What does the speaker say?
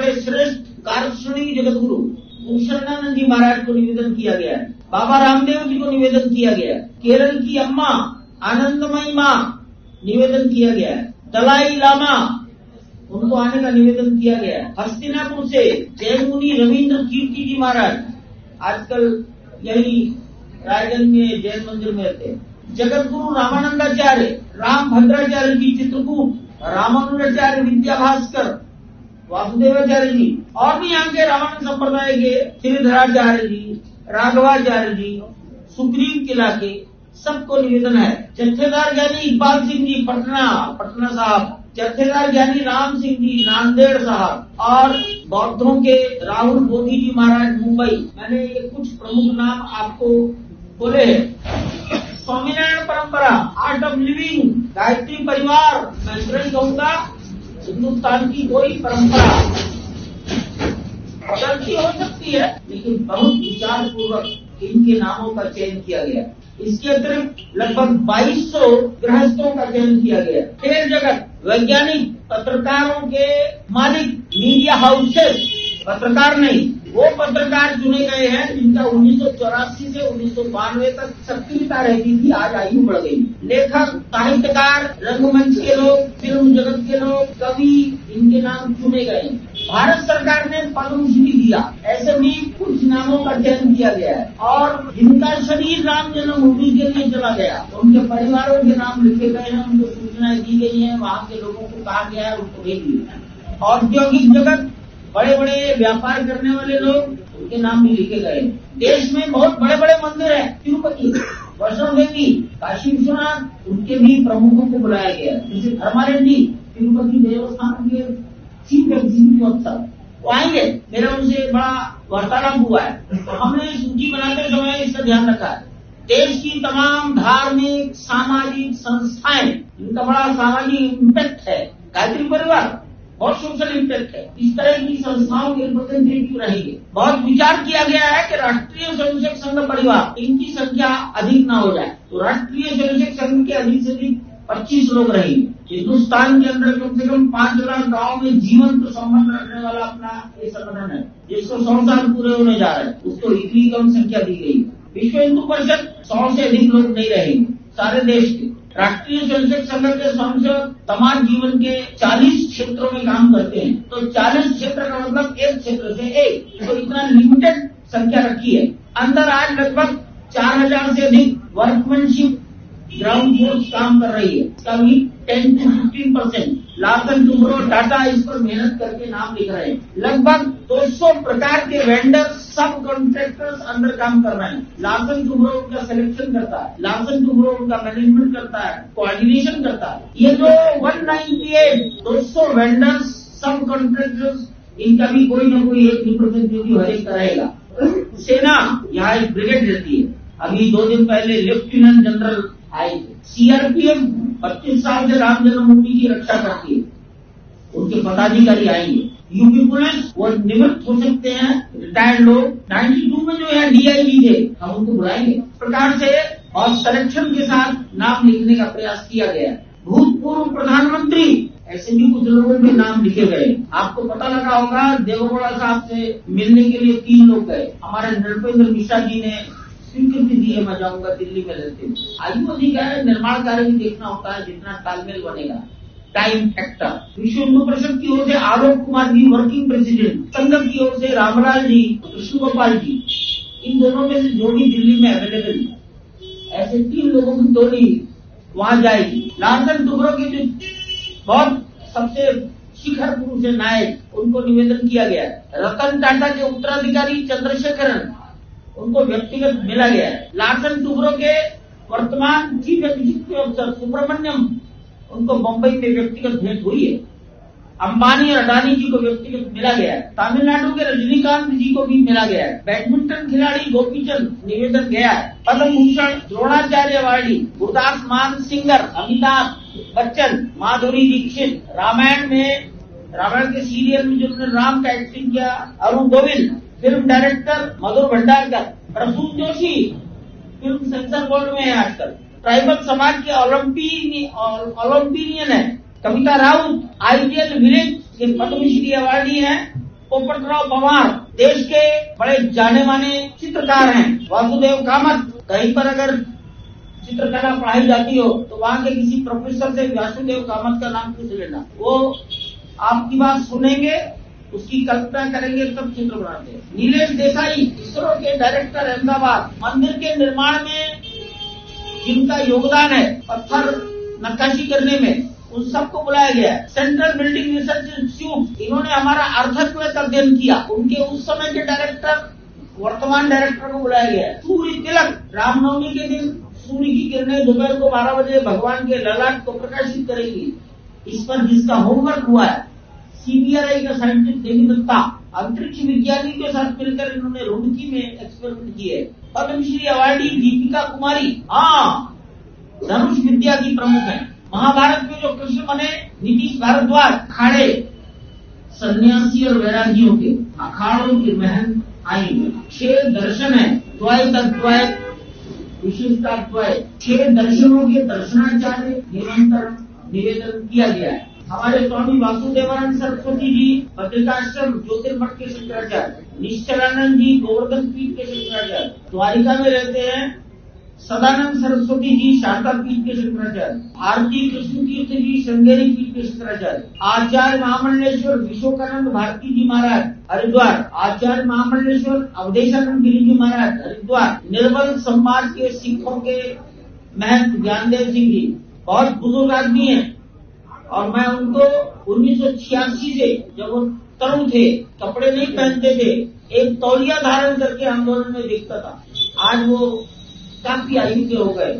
हमारे श्रेष्ठ कारश्रेणी जगत गुरु मुक्तानंद जी महाराज को निवेदन किया गया है, बाबा रामदेव जी को निवेदन किया गया है, केरल की अम्मा आनंदमयी माँ निवेदन किया गया है, दलाई लामा उनको आने का निवेदन किया गया है, हस्तिनापुर से जैन मुनि रविंद्र कीर्ति जी महाराज आजकल यही रायगंज में जैन मंदिर में रहते हैं, जगत गुरु रामानंदाचार्य राम भद्राचार्य जी चित्रकूट, रामानुजाचार्य विद्या भास्कर वासुदेवाचार्य जी और भी यहाँ के रामानंद संप्रदाय के श्रीधराचार्य जी, राघवाचार्य जी, सुग्रीव किला के सबको निवेदन है। जत्थेदार ज्ञानी इकबाल सिंह जी पटना साहब, जत्थेदार ज्ञानी राम सिंह जी नांदेड़ साहब और बौद्धों के राहुल बोधी जी महाराज मुंबई। मैंने ये कुछ प्रमुख नाम आपको बोले हैं। स्वामीनारायण परंपरा, आर्ट ऑफ लिविंग, गायत्री परिवार, मैं इतना कहूंगा हिंदुस्तान की कोई परंपरा गलती हो सकती है लेकिन बहुत विचार पूर्वक इनके नामों का चयन किया गया। इसके अतिरिक्त लगभग 2200 गृहस्थों का चयन किया गया। खेल जगत, वैज्ञानिक, पत्रकारों के मालिक, मीडिया हाउसेस, पत्रकार नहीं वो पत्रकार चुने गए हैं जिनका 1984 से 1992 तक सक्रियता रहती थी, आज आयु बढ़ गई। लेखक, साहित्यकार, रंगमंच के लोग, फिल्म जगत के लोग, कवि, इनके नाम चुने गए। भारत सरकार ने पद्मश्री दिया, ऐसे भी कुछ नामों का चयन किया गया है और जिनका शरीर राम जन्मभूमि के लिए चला गया उनके परिवारों के नाम लिखे गए हैं, उनको सूचनाएं दी गई है, वहाँ के लोगों को कहा गया है उनको भेज दिया। औद्योगिक जगत, बड़े बड़े व्यापार करने वाले लोग, उनके नाम भी लिखे गए। देश में बहुत बड़े बड़े मंदिर हैं, तिरुपति, वैष्णो देवी, काशी विश्वनाथ, उनके भी प्रमुखों को बुलाया गया। जैसे धर्मारेड्डी तिरुपति देवस्थान के चीफ एग्जीक्यूटिव अफसर वो आएंगे, मेरा उनसे बड़ा वार्तालाप हुआ है, तो हमने सूची बनाते समय इसका ध्यान रखा है। देश की तमाम धार्मिक सामाजिक संस्थाएं, इनका बड़ा सामाजिक इम्पैक्ट है। गायत्री परिवार बहुत सोशल इम्पैक्ट है। इस तरह की संस्थाओं के रिप्रेजेंटेटिव रहेंगे। बहुत विचार किया गया है कि राष्ट्रीय स्वयंसेवक संघ परिवार इनकी संख्या अधिक न हो जाए, तो राष्ट्रीय स्वयंसेवक संघ के अधिक से अधिक 25 लोग रहेंगे। हिंदुस्तान के अंदर कम से कम 5 लाख गाँव में जीवंत संबंध रखने वाला अपना ये संगठन है, जिसको 100 साल पूरे होने जा रहे हैं, उसको इतनी कम संख्या दी गई। विश्व हिंदू परिषद 100 से अधिक लोग नहीं रहेंगे सारे देश के। राष्ट्रीय स्वयंसेवक संघ के स्वयंसेवक समाज जीवन के 40 क्षेत्रों में काम करते हैं, तो 40 क्षेत्र का मतलब एक क्षेत्र से एक, तो इतना लिमिटेड संख्या रखी है। अंदर आज लगभग 4000 से अधिक वर्कमैनशिप ग्राउंड फोर्स काम कर रही है, इसका भी 10 to 15%। लार्सन टुब्रो टाटा इस पर मेहनत करके नाम लिख रहे हैं। लगभग 200 प्रकार के वेंडर्स, सब कॉन्ट्रैक्टर्स अंदर काम कर रहे हैं। लार्सन टुब्रो उनका सिलेक्शन करता है, लार्सन टुब्रो उनका मैनेजमेंट करता है, कोऑर्डिनेशन करता है। ये जो 198 200 वेंडर्स, सब कॉन्ट्रैक्टर्स, इनका भी कोई न कोई एक रिप्रेजेंटेटिव हर एक रहेगा। सेना, यहाँ एक ब्रिगेड रहती है। अभी 2 दिन पहले लेफ्टिनेंट जनरल आए। सीआरपीएफ 25 साल से राम जन्मभूमि की रक्षा करती है, उनके पदाधिकारी आएंगे। यूपी पुलिस वो निवृत्त हो सकते हैं, रिटायर्ड लोग। 92 में जो है डीआईजी थे, हम उनको बुलाएंगे। इस प्रकार से और सिलेक्शन के साथ नाम लिखने का प्रयास किया गया। भूतपूर्व प्रधानमंत्री, ऐसे भी कुछ लोगों के नाम लिखे गए। आपको पता लगा होगा, देवेगौड़ा साहब से मिलने के लिए 3 लोग गए। हमारे नृपेंद्र मिश्रा जी ने स्वीकृति दी है, मैं जाऊंगा, दिल्ली में रहते हैं। आयु अधिक है, निर्माण कार्य भी देखना होता है, जितना तालमेल बनेगा, टाइम फैक्टर। विश्व हिंदू परिषद की ओर से आलोक कुमार जी वर्किंग प्रेसिडेंट, संघ की ओर से रामलाल जी, कृष्ण गोपाल जी, इन दोनों में से जोड़ी दिल्ली में अवेलेबल है। ऐसे 3 लोगों की जोड़ी वहां जाएगी। लार्सन टुब्रो के जो बहुत सबसे शिखर पुरुष है, नायक, उनको निवेदन किया गया है। रतन टाटा के उत्तराधिकारी चंद्रशेखरन, उनको व्यक्तिगत मिला गया है। लार्सन टुब्रो के वर्तमान चीफ एग्जीक्यूटिव अफसर सुब्रमण्यम, उनको बंबई में व्यक्तिगत भेंट हुई है। अंबानी और अडानी जी को व्यक्तिगत मिला गया है। तमिलनाडु के रजनीकांत जी को भी मिला गया है। बैडमिंटन खिलाड़ी गोपीचंद निवेदन गया है। पद्म भूषण द्रोणाचार्य अवार्डी गुरदास मान सिंगर, अमिताभ बच्चन, माधुरी दीक्षित, रामायण के सीरियल में जिन्होंने राम का एक्टिंग किया, Arun Govil, film director Madhur Bhandarkar, Prasoon Joshi film censor board में है आजकल। ट्राइबल समाज के ओलंपियन है। कविता राउत आइडियल विलेज के पद्मश्री अवार्डी हैं। पोपटराव पवार देश के बड़े जाने माने चित्रकार हैं। वासुदेव कामत, कहीं पर अगर चित्रकला पढ़ाई जाती हो तो वहाँ के किसी प्रोफेसर से वासुदेव कामत का नाम पूछ लेना, वो आपकी बात सुनेंगे, उसकी कल्पना करेंगे, तब चित्र बनाते हैं। नीलेश देसाई, इसरो के डायरेक्टर अहमदाबाद, मंदिर के निर्माण में जिनका योगदान है पत्थर नक्काशी करने में, उन सबको बुलाया गया है। सेंट्रल बिल्डिंग रिसर्च इंस्टीट्यूट, इन्होंने हमारा अर्थक्वेक अध्ययन किया, उनके उस समय के डायरेक्टर वर्तमान डायरेक्टर को बुलाया गया है। सूर्य तिलक, रामनवमी के दिन सूर्य की किरणें दोपहर को 12 बजे भगवान के ललाट को प्रकाशित करेगी। इस पर जिसका होमवर्क हुआ है CBRI का साइंटिस्ट देवी दत्ता, अंतरिक्ष विज्ञानी के साथ मिलकर इन्होंने रुड़की में एक्सपेरिमेंट किए। पद्मश्री अवार्डी दीपिका कुमारी, धनुष विद्या की प्रमुख है। महाभारत में जो कृष्ण बने नीतीश भारद्वाज, अखाड़े सन्यासी और वैरागियों के अखाड़ों की महन आई। 6 दर्शन है, द्वैत अद्वैत विशिष्टाद्वैत, 6 दर्शनों के दर्शनाचार्य निरंतर निवेदन किया गया है। हमारे स्वामी वासुदेवानंद सरस्वती जी बद्रिकाश्रम ज्योतिर्मठ के शंकराचार्य, निश्चलानंद जी गोवर्धन पीठ के शंकराचार्य, द्वारिका में रहते हैं सदानंद सरस्वती जी शारदा पीठ के शंकराचार्य, भारती कृष्ण तीर्थ जी श्रृंगेरी पीठ के शंकराचार्य, आचार्य महामंडलेश्वर विश्वकानंद भारती जी महाराज हरिद्वार, आचार्य महामंडलेश्वर अवधेशानंद गिरी जी महाराज हरिद्वार, निर्बल समाज के सिखों के महंत ज्ञानदेव सिंह जी, बहुत बुजुर्ग आदमी है। और मैं उनको 1986 से, जब वो तरुण थे, कपड़े नहीं पहनते थे, एक तौलिया धारण करके आंदोलन में देखता था। आज वो काफी आयु के हो गए।